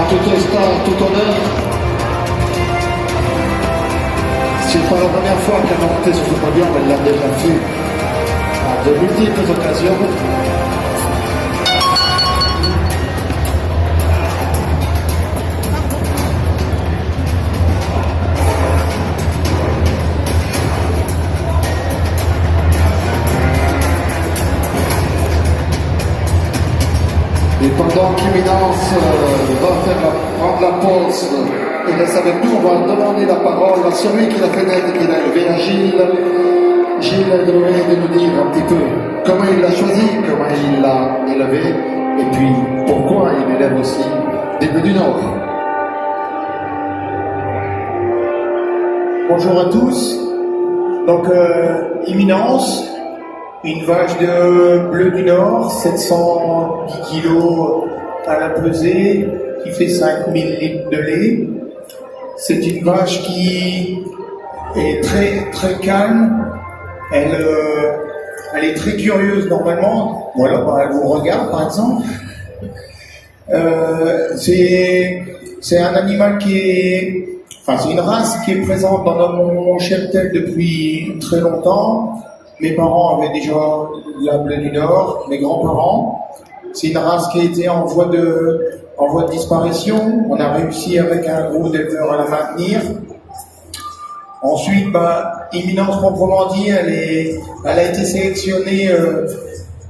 tout instant, tout honneur. C'est pas la première fois qu'elle a monté sur ce podium, elle l'a déjà fait à de multiples occasions. Et pendant qu'Éminence va prendre la pause et reste avec nous, on va demander la parole à celui qui l'a fait naître et qui l'a élevé, à Gilles. Gilles est doué de nous dire un petit peu comment il l'a choisi, comment il l'a élevé, et puis pourquoi il élève aussi des Bleus du Nord. Bonjour à tous. Donc, Éminence, une vache de Bleu du Nord, 710 kilos à la pesée, qui fait 5000 litres de lait. C'est une vache qui est très très calme. Elle est très curieuse normalement. Voilà, elle vous regarde par exemple. C'est un animal c'est une race qui est présente dans mon cheptel depuis très longtemps. Mes parents avaient déjà la Bleu du Nord, mes grands-parents. C'est une race qui a été en voie de disparition. On a réussi avec un groupe d'éleveurs à la maintenir. Ensuite, Éminence proprement dit, elle a été sélectionnée.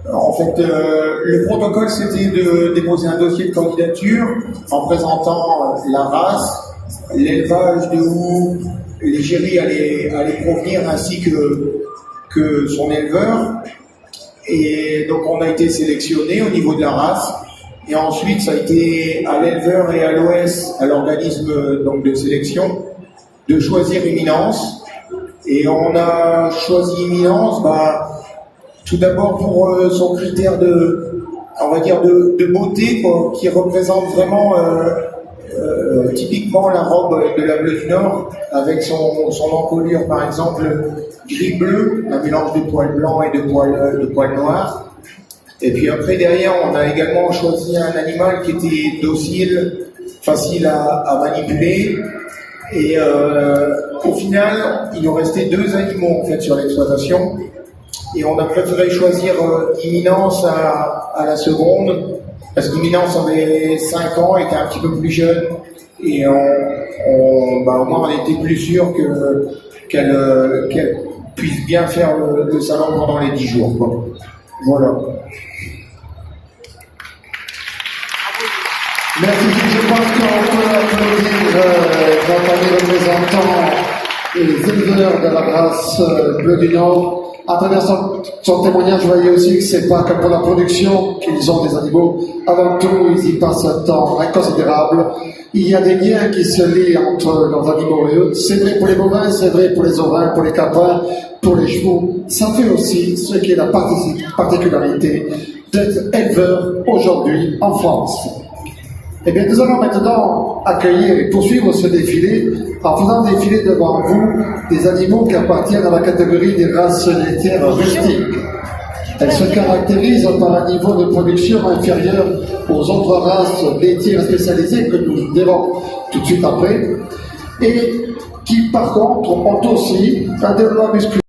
Le protocole, c'était de déposer un dossier de candidature en présentant la race, l'élevage de où l'égérie allait provenir, ainsi que son éleveur. Et donc on a été sélectionné au niveau de la race, et ensuite ça a été à l'éleveur et à l'OS, à l'organisme donc de sélection, de choisir Éminence. Et on a choisi Éminence tout d'abord pour son critère de beauté, quoi, qui représente vraiment typiquement la robe de la Bleu du Nord, avec son encolure par exemple gris-bleu, un mélange de poils blancs et de poils noirs. Et puis après, derrière, on a également choisi un animal qui était docile, facile à manipuler. Et au final, il nous restait 2 animaux en fait sur l'exploitation. Et on a préféré choisir Éminence à la seconde, parce qu'Éminence avait 5 ans, était un petit peu plus jeune. Et au moins on était plus sûr qu'elle puisse bien faire le salon pendant les 10 jours, quoi. Voilà. Merci, je pense qu'on peut applaudir notre ami représentant et les éleveurs de la race Bleu du Nord. À travers son témoignage, je voyais aussi que c'est pas que pour la production qu'ils ont des animaux. Avant tout, ils y passent un temps inconsidérable. Il y a des liens qui se lient entre leurs animaux et eux. C'est vrai pour les bovins, c'est vrai pour les ovins, pour les caprins, pour les chevaux. Ça fait aussi ce qui est la particularité d'être éleveur aujourd'hui en France. Eh bien, nous allons maintenant accueillir et poursuivre ce défilé en faisant défiler devant vous des animaux qui appartiennent à la catégorie des races laitières rustiques. Elles se caractérisent par un niveau de production inférieur aux autres races laitières spécialisées que nous verrons tout de suite après, et qui par contre ont aussi un développement musculaire